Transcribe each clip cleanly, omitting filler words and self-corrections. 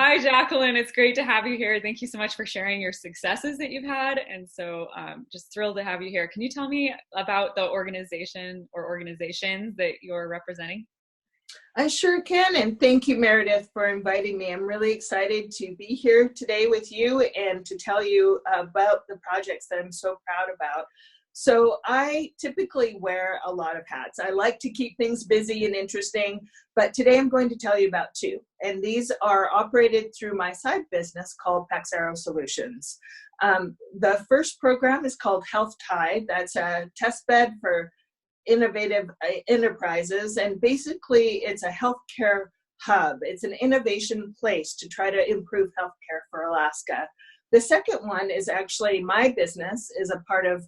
Hi, Jacqueline. It's great to have you here. Thank you so much for sharing your successes that you've had. And so just thrilled to have you here. Can you tell me about the organization or organizations that you're representing? I sure can, and thank you, Meredith, for inviting me. I'm really excited to be here today with you and to tell you about the projects that I'm so proud about. So I typically wear a lot of hats. I like to keep things busy and interesting, but today I'm going to tell you about two, and these are operated through my side business called Paxaro Solutions. The first program is called Health Tide. That's a test bed for innovative enterprises, and basically it's a healthcare hub. It's an innovation place to try to improve healthcare for Alaska. The second one is actually my business, is a part of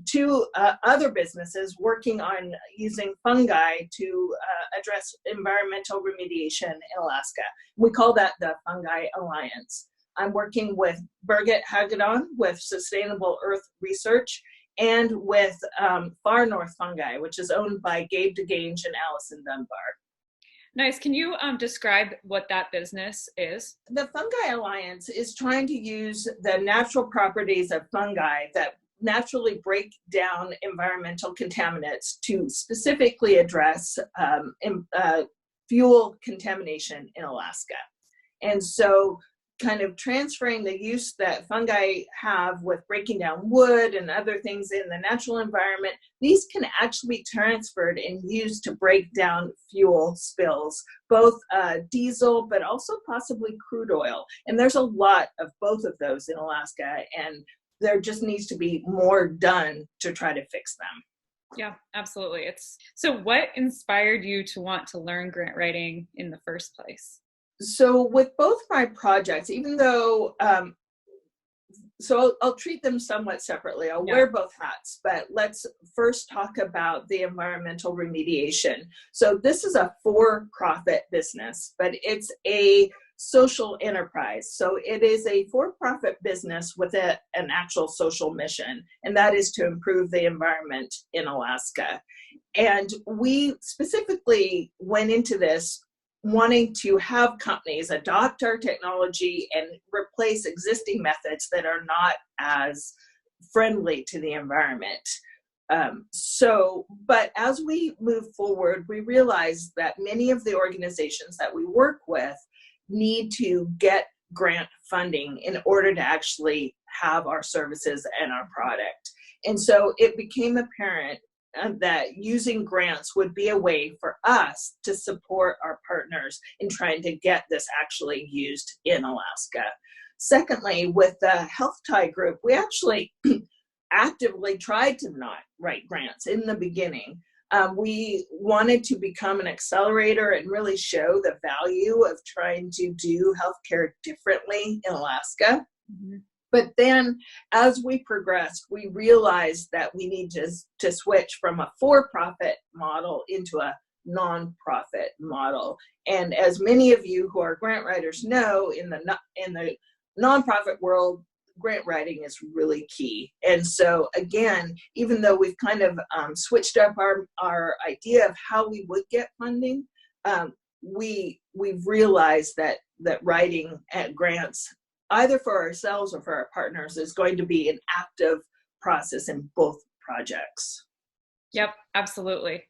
two other businesses working on using fungi to address environmental remediation in Alaska. We call that the Fungi Alliance. I'm working with Birgit Hagedorn with Sustainable Earth Research and with Far North Fungi, which is owned by Gabe DeGange and Allison Dunbar. Nice. Can you describe what that business is? The Fungi Alliance is trying to use the natural properties of fungi that naturally break down environmental contaminants to specifically address fuel contamination in Alaska. And so kind of transferring the use that fungi have with breaking down wood and other things in the natural environment, these can actually be transferred and used to break down fuel spills, both diesel, but also possibly crude oil. And there's a lot of both of those in Alaska, and there just needs to be more done to try to fix them. Yeah, absolutely. So what inspired you to want to learn grant writing in the first place? So with both my projects, even though, so I'll treat them somewhat separately. I'll wear both hats, but let's first talk about the environmental remediation. So this is a for-profit business, but it's a social enterprise. So it is a for-profit business with an actual social mission, and that is to improve the environment in Alaska. And we specifically went into this wanting to have companies adopt our technology and replace existing methods that are not as friendly to the environment. But as we move forward, we realize that many of the organizations that we work with need to get grant funding in order to actually have our services and our product. And so it became apparent that using grants would be a way for us to support our partners in trying to get this actually used in Alaska. Secondly, with the Health Tie group, we actually actively tried to not write grants in the beginning. We wanted to become an accelerator and really show the value of trying to do healthcare differently in Alaska. Mm-hmm. But then as we progressed, we realized that we need to switch from a for-profit model into a nonprofit model. And as many of you who are grant writers know, in the nonprofit world, grant writing is really key. And so again, even though we've kind of switched up our idea of how we would get funding, we've realized that writing at grants, either for ourselves or for our partners, is going to be an active process in both projects. Yep, absolutely.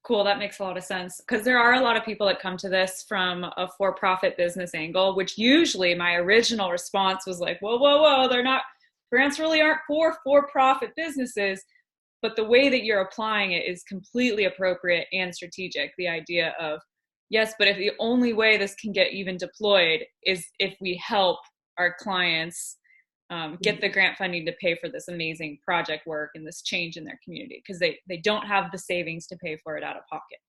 Cool, that makes a lot of sense. Because there are a lot of people that come to this from a for-profit business angle, which usually my original response was like, whoa, they're not, grants really aren't for-profit businesses. But the way that you're applying it is completely appropriate and strategic. The idea of, yes, but if the only way this can get even deployed is if we help our clients get the grant funding to pay for this amazing project work and this change in their community, because they don't have the savings to pay for it out of pocket.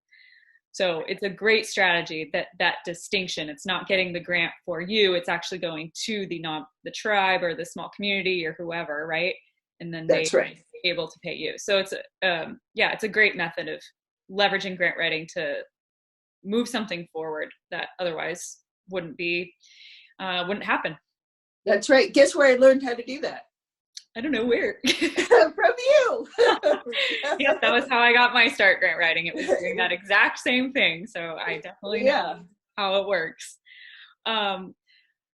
So it's a great strategy, that distinction. It's not getting the grant for you, it's actually going to the tribe or the small community or whoever, right? And then they're able to pay you. So it's it's a great method of leveraging grant writing to move something forward that otherwise wouldn't happen. That's right. Guess where I learned how to do that? I don't know where. From you. Yes, that was how I got my start grant writing. It was doing that exact same thing. So I definitely know how it works.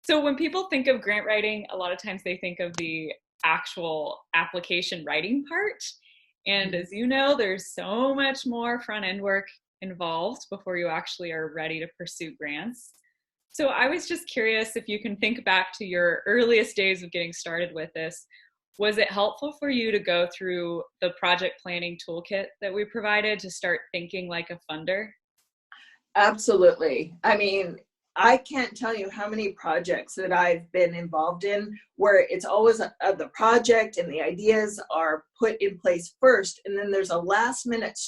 So when people think of grant writing, a lot of times they think of the actual application writing part. And as you know, there's so much more front end work involved before you actually are ready to pursue grants. So I was just curious if you can think back to your earliest days of getting started with this. Was it helpful for you to go through the project planning toolkit that we provided to start thinking like a funder? Absolutely. I mean, I can't tell you how many projects that I've been involved in where it's always the project and the ideas are put in place first, and then there's a last minute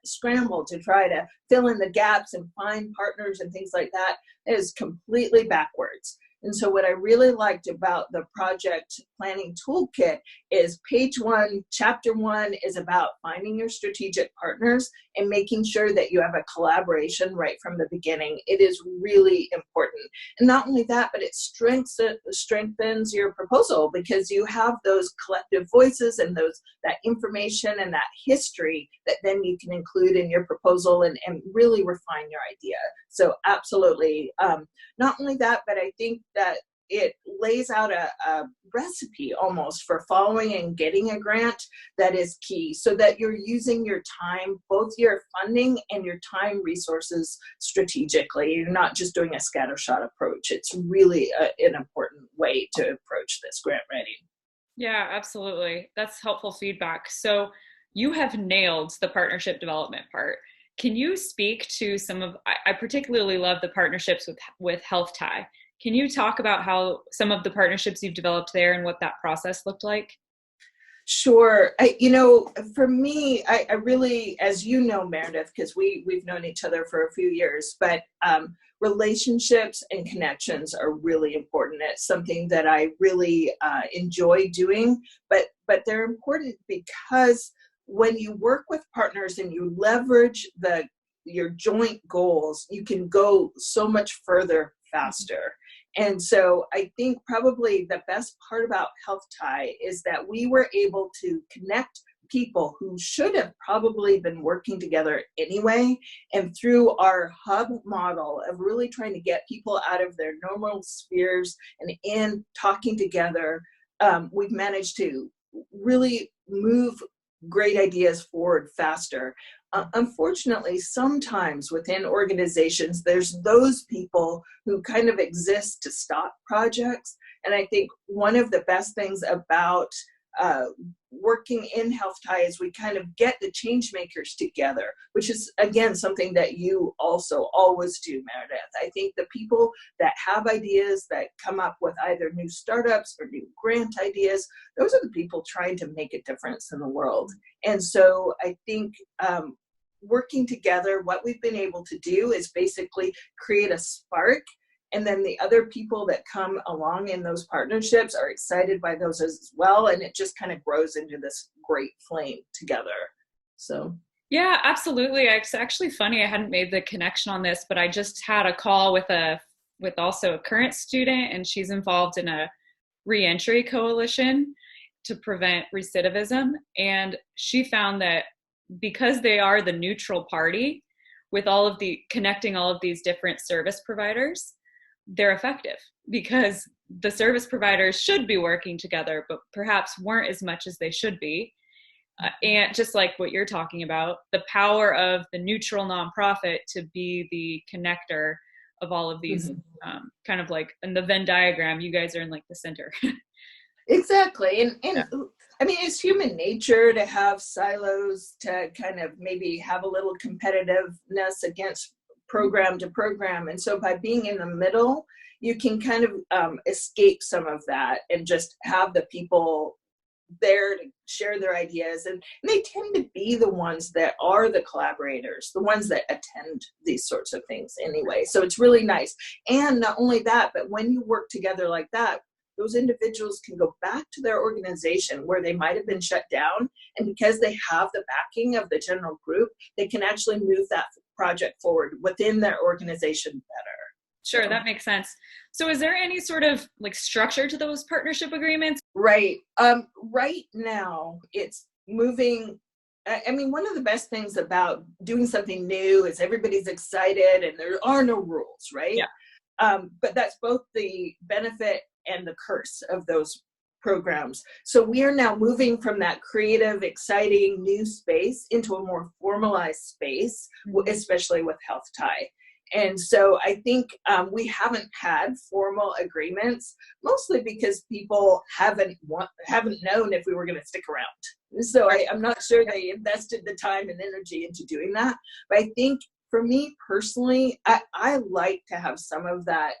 scramble to try to fill in the gaps and find partners and things like that. It is completely backwards. And so what I really liked about the project planning toolkit is page 1, chapter 1 is about finding your strategic partners and making sure that you have a collaboration right from the beginning. It is really important. And not only that, but it strengthens your proposal because you have those collective voices and that information and that history that then you can include in your proposal and really refine your idea. So absolutely. Not only that, but I think that it lays out a recipe almost for following and getting a grant that is key so that you're using your time, both your funding and your time resources strategically. You're not just doing a scattershot approach. It's really an important way to approach this grant writing. Yeah, absolutely. That's helpful feedback. So you have nailed the partnership development part. Can you speak to some of, I particularly love the partnerships with HealthTie. Can you talk about how some of the partnerships you've developed there and what that process looked like? Sure. For me, I really, as you know, Meredith, because we've known each other for a few years, but relationships and connections are really important. It's something that I really enjoy doing, but they're important because when you work with partners and you leverage your joint goals, you can go so much further faster. And so I think probably the best part about HealthTie is that we were able to connect people who should have probably been working together anyway. And through our hub model of really trying to get people out of their normal spheres and in talking together, we've managed to really move great ideas forward faster. Unfortunately, sometimes within organizations, there's those people who kind of exist to stop projects. And I think one of the best things about working in HealthTie is we kind of get the change makers together, which is, again, something that you also always do, Meredith. I think the people that have ideas that come up with either new startups or new grant ideas, those are the people trying to make a difference in the world. And so I think working together, what we've been able to do is basically create a spark. And then the other people that come along in those partnerships are excited by those as well. And it just kind of grows into this great flame together. So. Yeah, absolutely. It's actually funny. I hadn't made the connection on this, but I just had a call with also a current student, and she's involved in a reentry coalition to prevent recidivism. And she found that because they are the neutral party with connecting all of these different service providers, they're effective because the service providers should be working together, but perhaps weren't as much as they should be. And just like what you're talking about, the power of the neutral nonprofit to be the connector of all of these, kind of like in the Venn diagram, you guys are in like the center. Exactly. And yeah. I mean, it's human nature to have silos, to kind of maybe have a little competitiveness against program to program. And so by being in the middle, you can kind of escape some of that and just have the people there to share their ideas. And they tend to be the ones that are the collaborators, the ones that attend these sorts of things anyway. So it's really nice. And not only that, but when you work together like that, those individuals can go back to their organization where they might have been shut down. And because they have the backing of the general group, they can actually move that project forward within their organization better. Sure, that makes sense. So is there any sort of like structure to those partnership agreements? Right. Right now, it's moving. I mean, one of the best things about doing something new is everybody's excited and there are no rules, right? Yeah. but that's both the benefit and the curse of those programs. So we are now moving from that creative, exciting new space into a more formalized space, especially with Health Tie. And so I think we haven't had formal agreements, mostly because people haven't known if we were going to stick around. So I'm not sure they invested the time and energy into doing that. But I think for me personally, I like to have some of that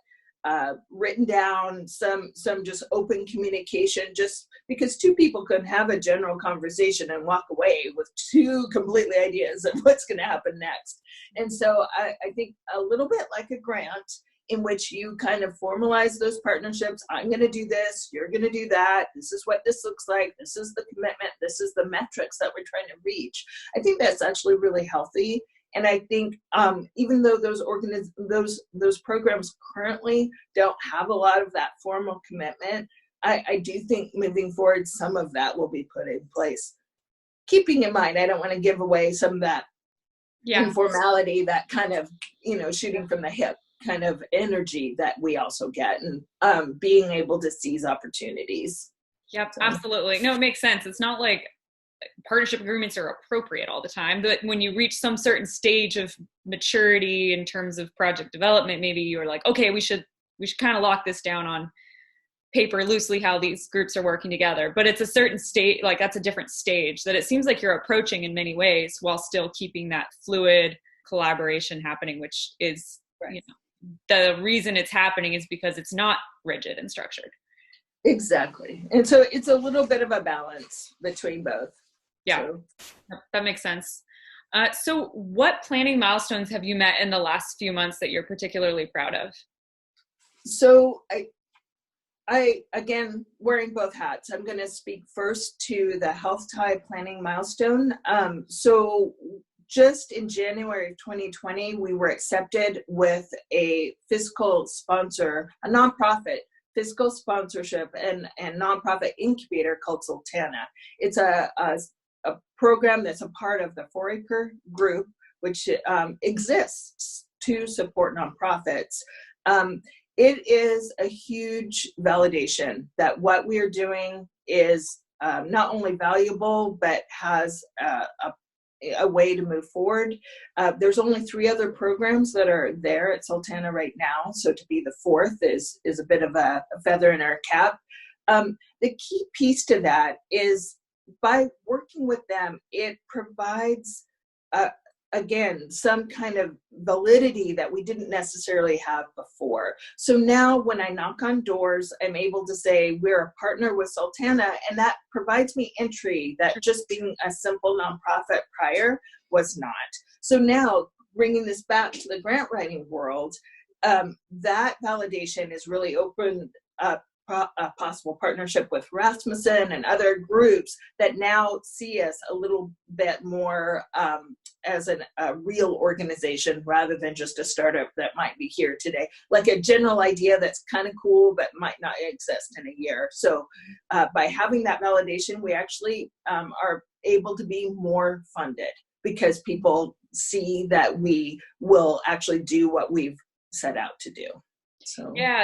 written down, some just open communication, just because two people can have a general conversation and walk away with two completely ideas of what's going to happen next. And so I think a little bit like a grant in which you kind of formalize those partnerships. I'm going to do this, you're going to do that. This is what this looks like. This is the commitment. This is the metrics that we're trying to reach. I think that's actually really healthy. And I think even though those programs currently don't have a lot of that formal commitment, I do think moving forward, some of that will be put in place. Keeping in mind, I don't want to give away some of that informality, that kind of, shooting from the hip kind of energy that we also get, and being able to seize opportunities. Yep, absolutely. No, it makes sense. It's not like partnership agreements are appropriate all the time, but when you reach some certain stage of maturity in terms of project development, maybe you're like, okay, we should kind of lock this down on paper loosely, how these groups are working together. But it's a certain state, like that's a different stage that it seems like you're approaching in many ways while still keeping that fluid collaboration happening, which is, the reason it's happening is because it's not rigid and structured. Exactly. And so it's a little bit of a balance between both. Yeah, that makes sense. So what planning milestones have you met in the last few months that you're particularly proud of? So I again, wearing both hats, I'm going to speak first to the Health Tie planning milestone. So just in January of 2020, we were accepted with a Fiscal sponsor, a nonprofit Fiscal sponsorship and nonprofit incubator called Sultana. It's a program that's a part of the 4-Acre group, which exists to support nonprofits. It is a huge validation that what we are doing is not only valuable, but has a way to move forward. There's only 3 other programs that are there at Sultana right now, so to be the 4th is a bit of a feather in our cap. The key piece to that is by working with them, it provides, again, some kind of validity that we didn't necessarily have before. So now when I knock on doors, I'm able to say we're a partner with Sultana, and that provides me entry that just being a simple nonprofit prior was not. So now bringing this back to the grant writing world, that validation is really opened up a possible partnership with Rasmussen and other groups that now see us a little bit more as a real organization rather than just a startup that might be here today, like a general idea that's kind of cool but might not exist in a year. So by having that validation, we actually are able to be more funded because people see that we will actually do what we've set out to do.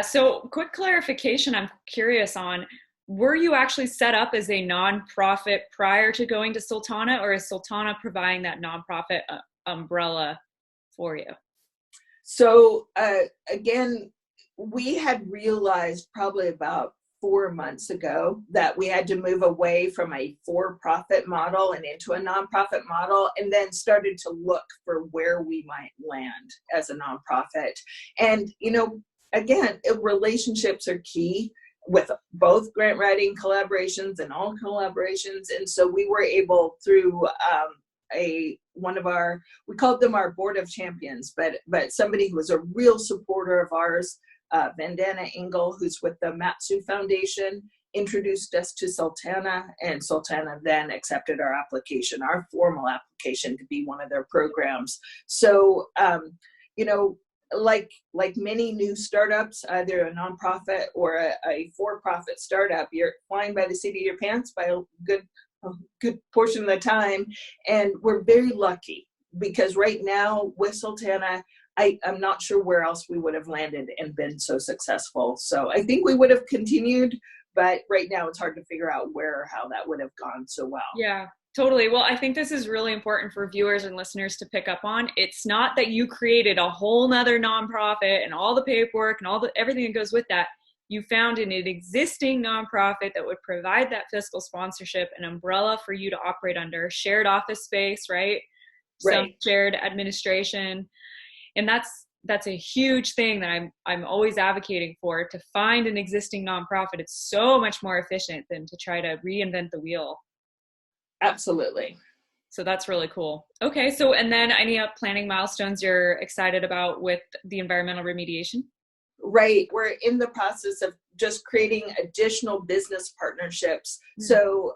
So quick clarification I'm curious on, were you actually set up as a nonprofit prior to going to Sultana, or is Sultana providing that nonprofit umbrella for you? So again, we had realized probably about 4 months ago that we had to move away from a for-profit model and into a nonprofit model, and then started to look for where we might land as a nonprofit. And, again, relationships are key with both grant writing collaborations and all collaborations. And so we were able through we called them our board of champions, but somebody who was a real supporter of ours, Vandana Engel, who's with the Matsu Foundation, introduced us to Sultana, and Sultana then accepted our application, our formal application to be one of their programs. So, like many new startups, either a nonprofit or a for-profit startup, you're flying by the seat of your pants by a good portion of the time. And we're very lucky because right now with Sultana, I'm not sure where else we would have landed and been so successful. So I think we would have continued, but right now it's hard to figure out where or how that would have gone so well. Yeah, totally. Well, I think this is really important for viewers and listeners to pick up on. It's not that you created a whole nother nonprofit and all the paperwork and everything that goes with that. You found an existing nonprofit that would provide that fiscal sponsorship, an umbrella for you to operate under, shared office space, right? Some shared administration. And that's a huge thing that I'm always advocating for, to find an existing nonprofit. It's so much more efficient than to try to reinvent the wheel. Absolutely. So that's really cool. Okay. So, and then any planning milestones you're excited about with the environmental remediation? Right. We're in the process of just creating additional business partnerships. Mm-hmm. So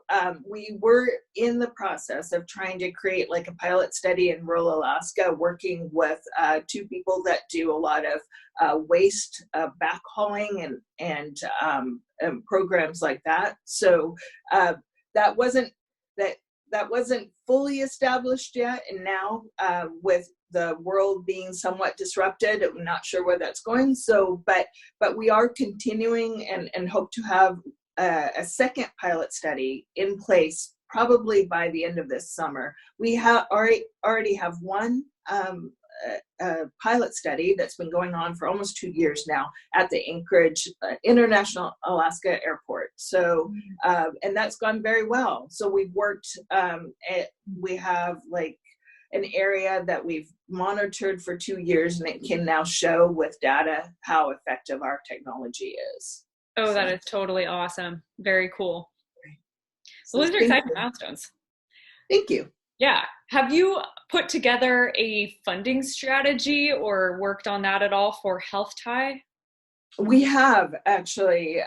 we were in the process of trying to create like a pilot study in rural Alaska, working with two people that do a lot of waste backhauling and programs like that. So that wasn't fully established yet. And now with the world being somewhat disrupted, I'm not sure where that's going. So, but we are continuing and hope to have a second pilot study in place probably by the end of this summer. We already have one pilot study that's been going on for almost 2 years now at the Anchorage International Alaska Airport. So, and that's gone very well. So we've worked, we have like an area that we've monitored for 2 years, and it can now show with data how effective our technology is. Oh, that is totally awesome. Very cool. So those are exciting milestones. Thank you. Yeah. Have you put together a funding strategy or worked on that at all for Health Tie? We have actually.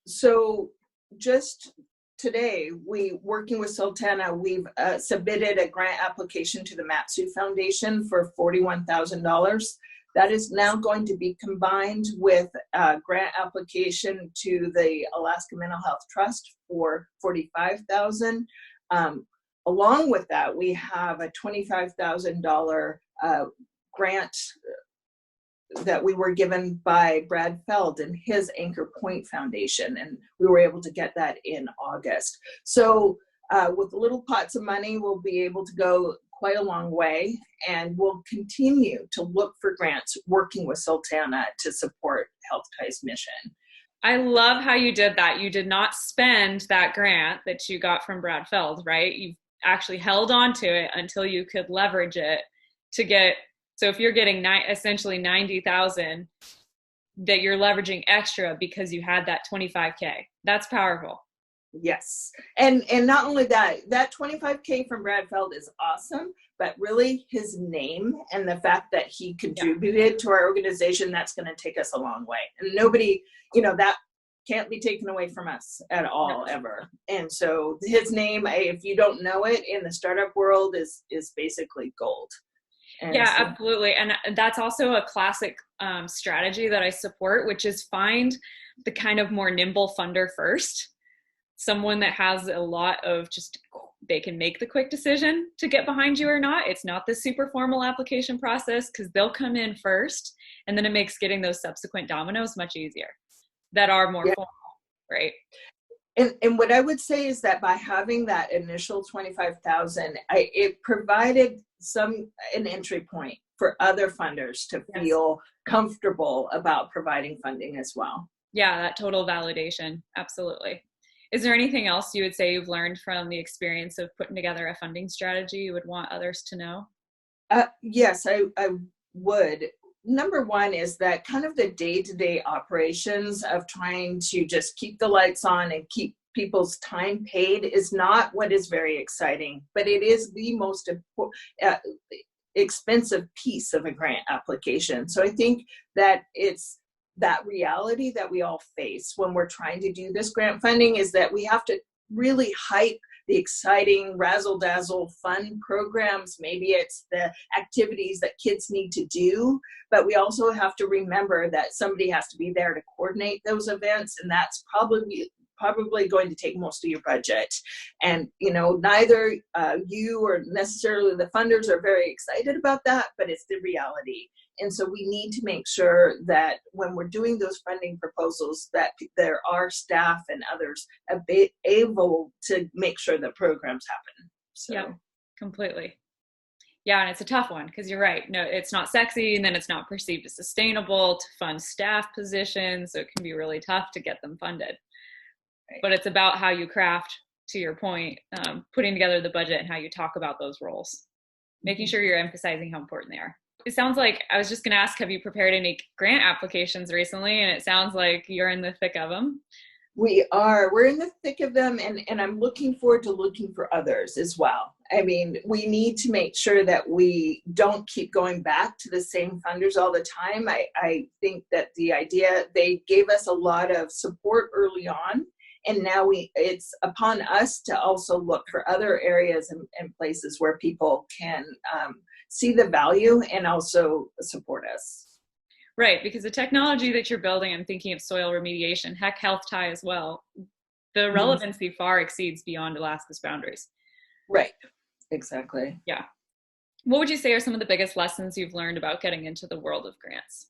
So just today, working with Sultana, we've submitted a grant application to the Matsu Foundation for $41,000. That is now going to be combined with a grant application to the Alaska Mental Health Trust for $45,000. Along with that, we have a $25,000 grant that we were given by Brad Feld and his Anchor Point Foundation, and we were able to get that in August. So with little pots of money, we'll be able to go quite a long way, and we'll continue to look for grants working with Sultana to support Health Tie's mission. I love how you did that. You did not spend that grant that you got from Brad Feld, right? You actually held on to it until you could leverage it to get. So if you're getting essentially 90,000 that you're leveraging extra because you had that 25K, that's powerful. Yes. And not only that, that 25K from Brad Feld is awesome, but really his name and the fact that he contributed to our organization, that's going to take us a long way. And nobody, that can't be taken away from us at all, ever. And so his name, if you don't know it in the startup world, is basically gold. And absolutely. And that's also a classic strategy that I support, which is find the kind of more nimble funder first. Someone that has a lot of they can make the quick decision to get behind you or not. It's not the super formal application process, because they'll come in first, and then it makes getting those subsequent dominoes much easier that are more formal, right? And what I would say is that by having that initial 25,000, it provided an entry point for other funders to feel comfortable about providing funding as well. Yeah, that total validation. Absolutely. Is there anything else you would say you've learned from the experience of putting together a funding strategy you would want others to know? Yes, I would. Number one is that kind of the day-to-day operations of trying to just keep the lights on and keep people's time paid is not what is very exciting, but it is the most expensive piece of a grant application. So I think that it's that reality that we all face when we're trying to do this grant funding, is that we have to really hype the exciting razzle-dazzle fun programs. Maybe it's the activities that kids need to do, but we also have to remember that somebody has to be there to coordinate those events, and that's probably going to take most of your budget. And, neither you or necessarily the funders are very excited about that, but it's the reality. And so we need to make sure that when we're doing those funding proposals, that there are staff and others able to make sure that programs happen. So. Yeah, completely. Yeah, and it's a tough one because you're right. No, it's not sexy, and then it's not perceived as sustainable to fund staff positions. So it can be really tough to get them funded. Right. But it's about how you craft, to your point, putting together the budget and how you talk about those roles, making sure you're emphasizing how important they are. It sounds like, I was just going to ask, have you prepared any grant applications recently? And it sounds like you're in the thick of them. We're in the thick of them, and I'm looking forward to looking for others as well. I mean, we need to make sure that we don't keep going back to the same funders all the time. I think that the idea, they gave us a lot of support early on, and now it's upon us to also look for other areas and places where people can see the value and also support us. Right, because the technology that you're building, I'm thinking of soil remediation, heck, health tie as well. The relevancy far exceeds beyond Alaska's boundaries. Right, exactly. Yeah. What would you say are some of the biggest lessons you've learned about getting into the world of grants?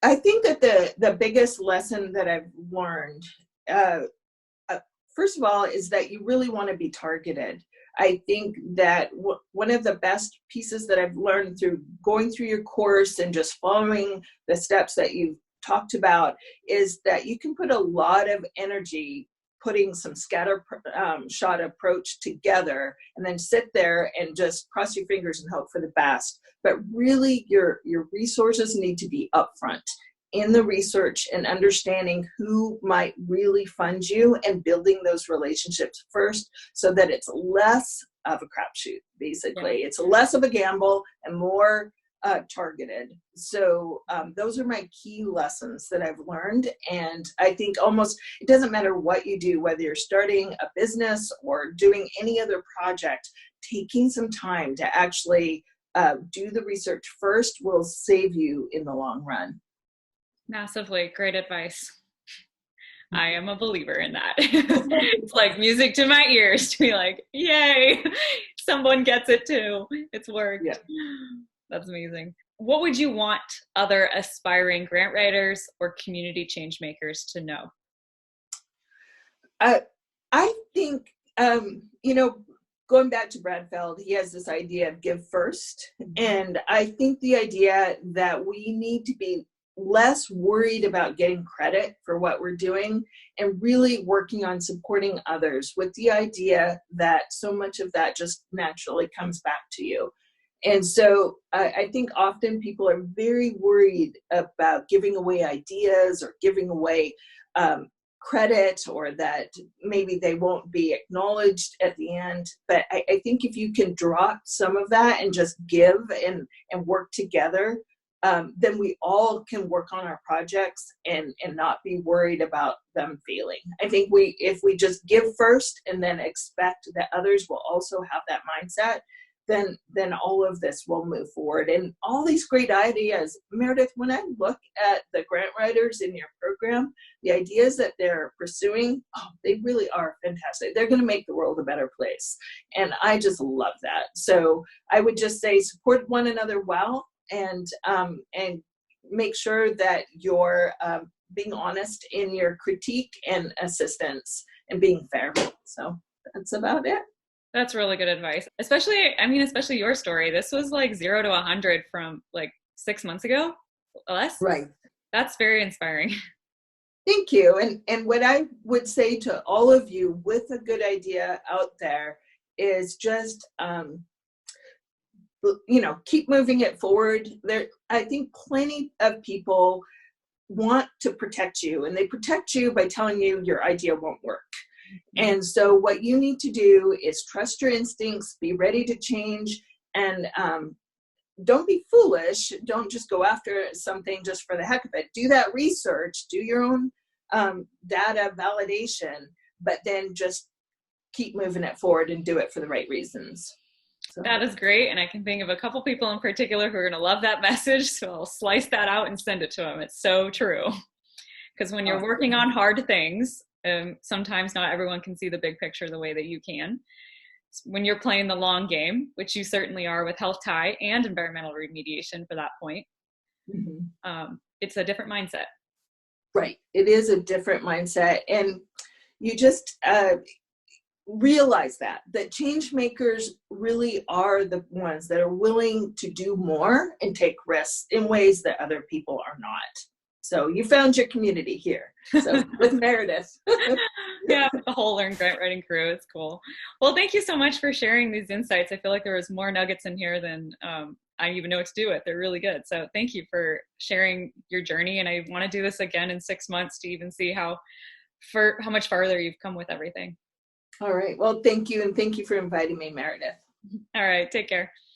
I think that the biggest lesson that I've learned, first of all, is that you really want to be targeted. I think that one of the best pieces that I've learned through going through your course and just following the steps that you've talked about is that you can put a lot of energy putting some scatter shot approach together and then sit there and just cross your fingers and hope for the best. But really your resources need to be upfront in the research and understanding who might really fund you and building those relationships first so that it's less of a crapshoot, basically. Yeah. It's less of a gamble and more targeted. So those are my key lessons that I've learned. And I think almost it doesn't matter what you do, whether you're starting a business or doing any other project, taking some time to actually do the research first will save you in the long run. Massively. Great advice. I am a believer in that. It's like music to my ears to be like, yay, someone gets it too. It's worked. Yeah. That's amazing. What would you want other aspiring grant writers or community change makers to know? I think, going back to Bradfeld, he has this idea of give first. And I think the idea that we need to be less worried about getting credit for what we're doing and really working on supporting others with the idea that so much of that just naturally comes back to you. And so I think often people are very worried about giving away ideas or giving away credit, or that maybe they won't be acknowledged at the end. But I think if you can drop some of that and just give and work together, then we all can work on our projects and not be worried about them failing. I think if we just give first and then expect that others will also have that mindset, then all of this will move forward. And all these great ideas, Meredith, when I look at the grant writers in your program, the ideas that they're pursuing, they really are fantastic. They're going to make the world a better place. And I just love that. So I would just say support one another well, and make sure that you're being honest in your critique and assistance and being fair. So that's about it. That's really good advice. Especially your story. This was like 0 to 100 from like 6 months ago, less. Right. That's very inspiring. Thank you. And what I would say to all of you with a good idea out there is just, keep moving it forward. I think plenty of people want to protect you, and they protect you by telling you your idea won't work. And so what you need to do is trust your instincts, be ready to change, and don't be foolish. Don't just go after something just for the heck of it. Do that research, do your own data validation, but then just keep moving it forward and do it for the right reasons. So. That is great. And I can think of a couple people in particular who are going to love that message. So I'll slice that out and send it to them. It's so true. Because when you're working on hard things, sometimes not everyone can see the big picture the way that you can. When you're playing the long game, which you certainly are with health tie and environmental remediation for that point, it's a different mindset. Right. It is a different mindset. And you just realize that change makers really are the ones that are willing to do more and take risks in ways that other people are not. So you found your community here. So with Meredith. Yeah, the whole Learn Grant Writing crew. It's cool. Well, thank you so much for sharing these insights. I feel like there was more nuggets in here than I even know what to do with. They're really good. So thank you for sharing your journey. And I want to do this again in 6 months to even see how much farther you've come with everything. All right. Well, thank you. And thank you for inviting me, Meredith. All right. Take care.